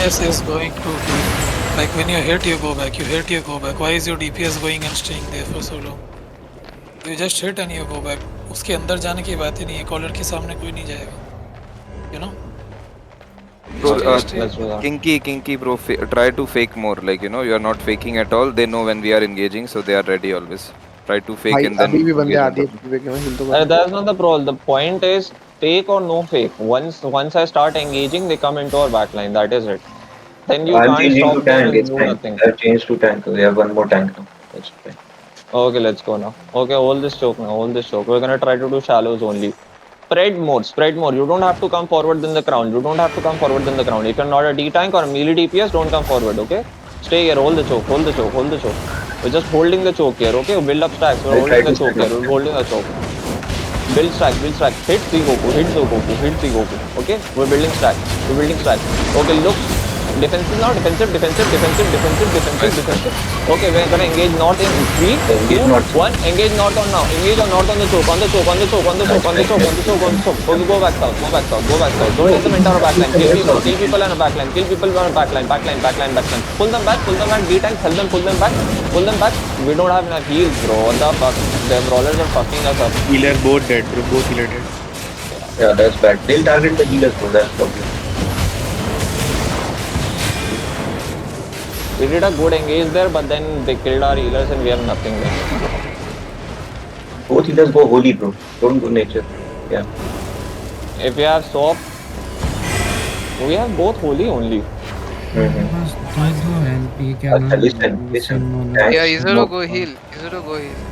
DPS is going to be like when you hit, you go back. You hit, you go back. Why is your DPS going and staying there for so long? You just hit and you go back. उसके अंदर जाने की बात ही नहीं है. Collar के सामने कोई नहीं जाएगा. You know? Bro, Let's do that. Kinky, bro, try to fake more. Like, you know, you are not faking at all. They know when we are engaging, so they are ready always. Try to fake and then अभी भी बंदे engage on आधी them. पे मैं हिल तो कर That's not the problem. The point is fake or no fake. Once I start engaging, they come into our backline. That is it. Then you I'm can't changing to stop them tank. and It's do fine. nothing. I've changed to tank. We have one more tank now. That's fine. Okay, let's go now. Okay, hold this choke now. Hold this choke. We're gonna try to do shallows only. Spread more. Spread more. You don't have to come forward in the crown. You don't have to come forward in the crown. If you're not a D tank or a melee DPS, don't come forward. Okay? Stay here. Hold the choke. Hold the choke. Hold the choke. We're just holding the choke here. Okay? Build up stacks. We're I'll try holding the to choke stand here. up. We're holding the choke. Build stack. Build stack. Hit Goku. Hit Goku. Hit Goku. Okay? We're building stack. We're building stack. Okay, look. Defensive now. Defensive. Okay, we're gonna engage north in 3, 2, 1. Engage north on now. Engage on north on the choke. On the choke. Okay, go back south. Don't let them enter our backline. Kill people on our backline. Backline. Pull them back. D-tanks, help them pull them back. We don't have enough heals, bro. What the fuck? The brawlers are fucking us up. Healer both dead, bro. Both healer dead. Yeah, that's bad. They'll target the healers, bro. That's the problem. We did a good engage there, but then they killed our healers and we have nothing there. Both healers go holy, bro. Don't go nature. Yeah. If you have swap, we have both holy only. Listen. Yeah, Izuru go heal.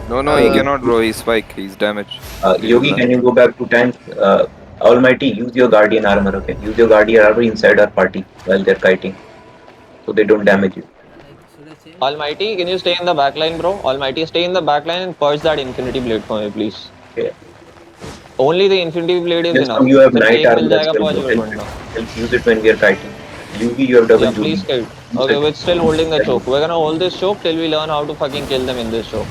No, he cannot, bro. He's spike. He's damaged. Yogi, can you go back to tank? Almighty, use your guardian armor, okay? Use your guardian armor inside our party while they're kiting, so they don't damage you. Almighty, can you stay in the backline, bro? Almighty, stay in the backline and purge that Infinity Blade for me, please. Okay. Only the Infinity Blade is Just enough. you have Then knight एक मिल armor as जाएगा, well, purge bro. will run now. Help use it when we are kiting. Yugi, you have double Yeah, Yugi. please kill. Okay, we're still holding the choke. We're gonna hold this choke till we learn how to fucking kill them in this choke.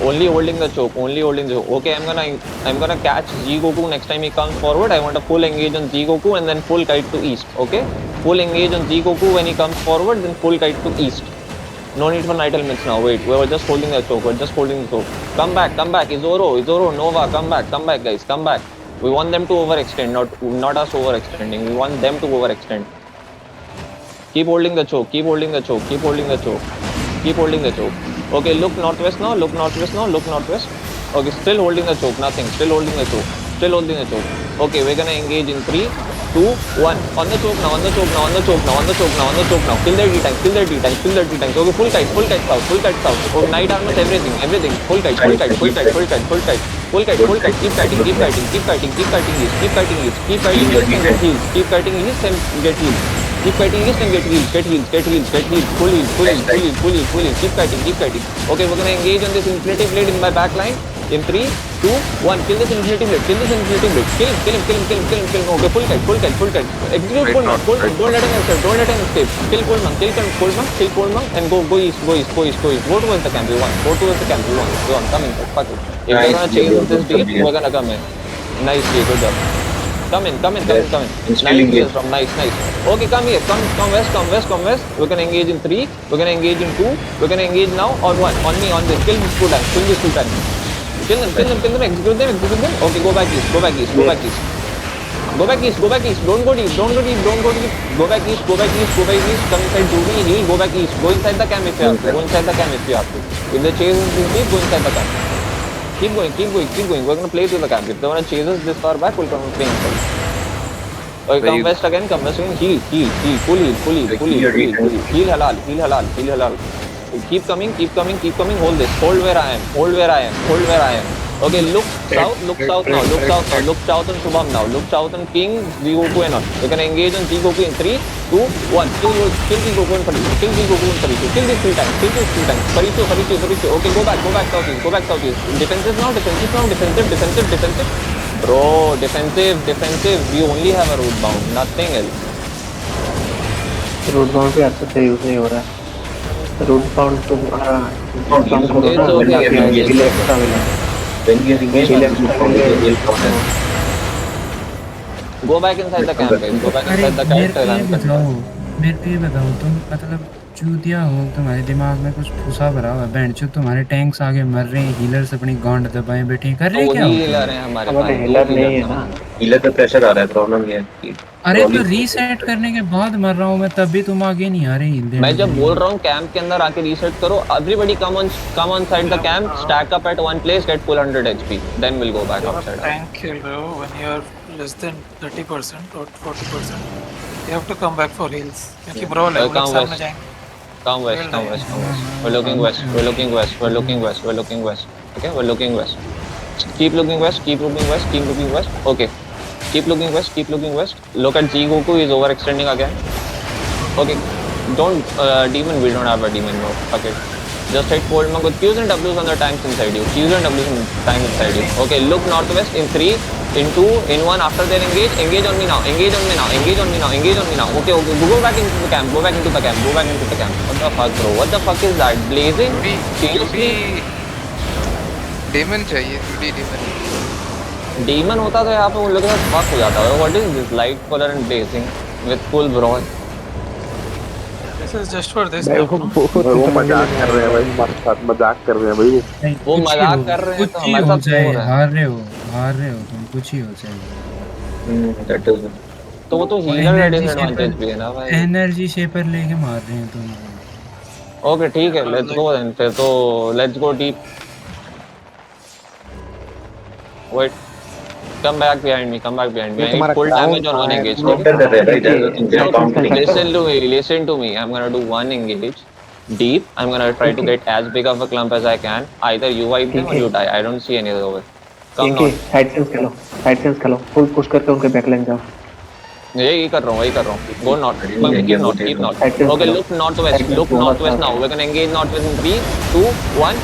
Only holding the choke. Okay, I'm gonna catch Z Goku next time he comes forward. I want a full engage on Z Goku and then full kite to east. Okay, full engage on Z Goku when he comes forward, then full kite to east. No need for night elements now. Wait, we were just holding the choke. Come back. Izoro, Nova, come back, guys, come back. We want them to overextend, not us overextending. We want them to overextend. Keep holding the choke. Okay, look northwest now. Okay, still holding the choke. Nothing. Still holding the choke. Okay, we're gonna engage in 3, 2, 1. On the choke now. Kill their D-tanks. Okay, full kite south. Okay, knight armors, everything. Full kite. Keep kiting east. Keep kiting east and get heals. Keep fighting east and get heals. Full heals. Keep kiting. Okay, we're gonna engage on this Infinity Blade in my back line. In 3, 2, 1. Kill this Infinity Blade. Kill him. Okay, full kite. Execute Coldman. Don't let him escape. Kill Coldman and go east. Go towards the camp. We want. Come in. Fuck it. If we're gonna change this deep, we're gonna come in. Nice, good job. Come in. Nice. Okay, come here. Come west. We're gonna engage in 3. We're gonna engage in 2. We're gonna engage now on 1. On me, on this. Kill these two tanks. Kill them. Execute them. Okay, go back east. Go back east. Don't go deep. Go back east. Come inside Judy, heal. Go back east. Go inside the camp if you have to. If the chase is this deep, go inside the camp. Keep going. We're gonna play through the camp. If they wanna chase us this far back, we'll come and play inside. Okay, come west again. Heal. Full heal. Heal halal. Keep coming. Hold this. Hold where I am. Okay, look south now. Look south on Shubham now. Look south on King, Zigoku and all. We're gonna engage on Zigoku in 3, 2, 1. Kill Zigoku in 32. Kill these 3 times. 32. Okay, go back southeast. Defensive now. Defensive. Bro, defensive. We only have a root bound, nothing else. Root bound पे अच्छा से use नहीं हो रहा है root bound तो When we are engaged, Go back inside the camp, guys. Go back inside the camp. मेरे को ये बताओ, तुम मतलब चूतिया हो, तुम्हारे दिमाग में कुछ फुसा भरा हुआ है बैंड, तुम्हारे टैंक्स आगे मर रहे हैं, हीलर्स अपनी गांड दबाए बैठे हैं, कर तो रहे क्या वही हो तुम? हीलर है हमारे हमारे पास, 2 हिलर नहीं हीलर है ना। हीलर पे प्रेशर आ रहा है, प्रॉब्लम ये है कि अरे तो ट्रॉली रीसेट करने के बाद मर रहा हूँ मैं, तब भी तुम आगे नहीं आ रहे हील मैं देने के जब लिए। बोल रहा हूँ कैंप के अंदर आके रीसेट करो, everybody come on side the camp, stack up at one place, get full 100 HP, then will go back जब आप आउटसाइड। टैंक खेल रहे हो, when you are less than 30% और 40%, you have to come back for heals, क्योंकि brawl है, वो लोग कम सामने वेस्ट, जाएंगे। कम वेस्ट, Build कम है। Waste, come waste, we're looking west, we're looking west, we're looking west, we're looking west, okay, we're looking west, keep looking west, keep looking west, keep looking west, okay, keep looking west, keep looking west, look at G Goku, is overextending again, okay, don't demon, we don't have a demon mode, okay, just hit cold monk with Qs and Ws on the tanks inside you, Qs and Ws on the tanks inside you, okay, look northwest in 3, in 2, in 1, after they engage on me now, engage on me now, engage on me now, engage on me now, okay, okay, go back into the camp, go back into the camp, go back into the camp, what the fuck bro, what the fuck is that, blazing, seriously, demon चाहिए, demon. demon होता तो यहाँ पे उन लोगों के साथ fuck हो जाता है, what is this, light color and blazing, with full brawl, This is just for this भाई camp, no? वो मजाक कर रहे हैं भाई, हमारे साथ मजाक कर रहे हैं भाई। नहीं, वो कुछ ही मजाक हो, कर रहे हैं कुछ तो ही हमारे हो साथ क्यों चाहे हो रहा है? हार रहे हो तुम, कुछ ही हो चाहे। that is तो वो तो हीलर का डिसएडवांटेज भी है ना भाई। एनर्जी शेपर लेके मार रहे हैं तुम। ओके ठीक है, लेट्स गो देन, फिर तो let's go deep. Wait, come back behind me, come back behind me, I need full damage on one engage. कर रहे हैं right, they are counting. Listen to me, I'm gonna do one engage deep, I'm gonna try to get as big of a clump as I can, either you wipe them or you die, I don't see any other way. Come इनके on, side sense Khelo, full push करके उनके back line जाओ। यही कर रहा हूँ, वही कर रहा हूँ। Go north, keep north, keep north. Okay, look northwest, look northwest now. We're gonna engage northwest in 3, 2, 1.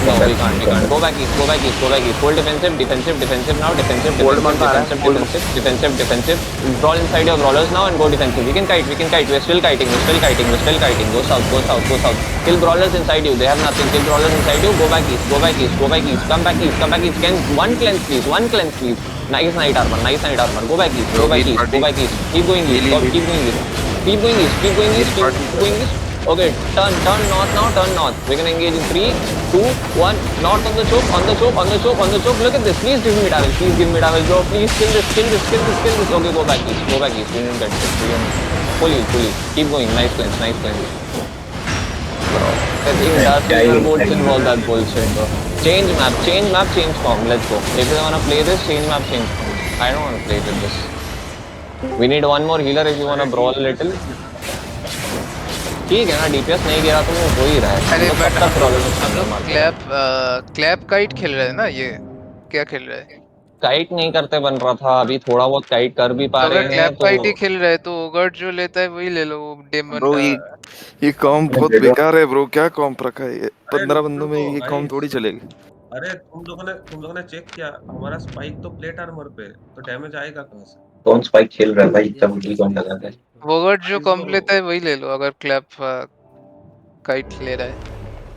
No, we can't. Go back east, go back east, go back east. Full defensive, defensive, defensive now, defensive, defensive, defensive, defensive, defensive, defensive. Brawl inside your brawlers now and go defensive. We can kite, we can kite. We're still kiting, we're still kiting, we're still kiting. Go south, go south, go south. Kill brawlers inside you. They have nothing. Kill brawlers inside you. Go back east, go back east, go back east. Come back east, come back east. Can one cleanse please, one cleanse please. Nice night armor, nice night armor. Go back east, go back east, go back east. Keep going east, keep going east. Keep going east, keep going east, keep going east. Okay, turn north now, turn north. We're gonna engage in 3, 2, 1. North on the choke, on the choke, on the choke, on the choke. Look at this. Please give me damage. Please give me damage, bro. Please kill this, kill this, kill this, kill this. Okay, go back east, go back east. We didn't get this. We didn't. Pull it, pull it. Keep going. Nice cleanse, nice cleanse. Bro, I think that's boats involve that bullshit, bro. Change map, change form. Let's go. If you wanna play this, change map, change form. I don't wanna play with this. We need one more healer if you wanna brawl a little. ठीक है ना, DPS नहीं गिरा तो वो हो ही रहा है। अरे तो बट कब प्रॉब्लम हम लोग क्लैप काइट खेल रहे हैं ना, ये क्या खेल रहे हैं? काइट नहीं करते बन रहा था, अभी थोड़ा बहुत काइट कर भी पा तो अगर रहे हैं क्लैप तो काइट ही खेल रहे हैं तो ओगर्ट जो लेता है वही ले लो, डेमन। ब्रो ये कॉम्प बहुत बेकार है ब्रो, क्या कॉम्प रखा है ये? 15 बंदों में ये कॉम्प थोड़ी चलेगी। अरे तुम लोगों ने चेक किया, हमारा स्पाइक तो प्लेट आर्मर पे, तो डैमेज आएगा कहां से? कौन स्पाइक खेल रहा है भाई, इतना मुश्किल कौन लगा है? ओगर्ट जो कॉम्प लेता है वही ले लो अगर क्लैप काइट ले रहा है।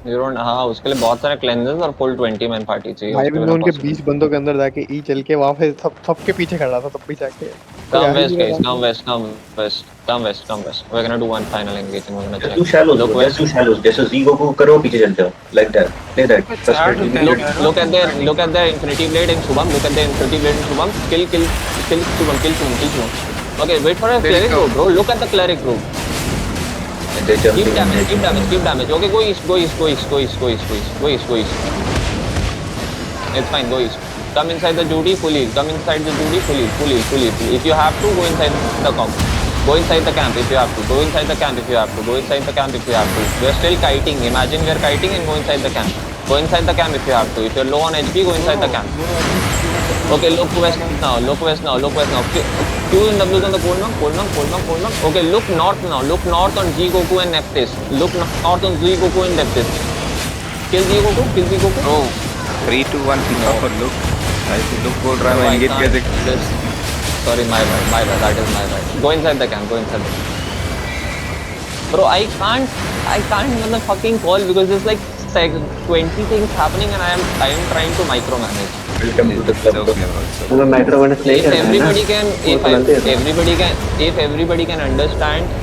यू डोंट, हाँ उसके लिए बहुत सारे क्लेंजेस और फुल 20 मैन पार्टी चाहिए भाई उसके मैं बिना उनके possible 20 बंदों के अंदर जाके ई चल के वहां पे सबके पीछे खड़ा था, तब भी जाके Come west guys, come west, come west, come west, come west. We're gonna do one final engage and we're gonna check. Too shallow, Look bro. west. Too shallow. जैसे Z Goku करो, पीछे चल जाओ, like that. Play that. Look at their infinity blade in Shubham. Look at their infinity blade in Shubham. Kill Shubham, kill Shubham. Okay, wait for a cleric group, bro. Look at the cleric group. Keep damage. Okay, go east. It's fine, go east. Come inside the Judy, fully. If you have to, go inside the camp. Go inside the camp if you have to. Go inside the camp if you have to. We're still kiting. Imagine we're kiting and go inside the camp. Go inside the camp if you have to. If you're low on HP, go inside the camp. Okay, look west now. Q and W's on the cold knock. Okay, look north now. Look north on G Goku and Nephthys. Look north on G Goku and Nephthys. Kill G Goku. Oh, 3, 2, 1 ping off और look. ऐसे look बोल रहा है, मैं engage कैसे? Sorry, my bad. That is my bad. Go inside the camp. Bro, I can't fucking call because there's like 20 things happening and I am trying to micromanage. Welcome to the It's club. okay, bro. It's okay. तुम्हें micro manage नहीं If करना है ना everybody can, वो तो गलती है if everybody can understand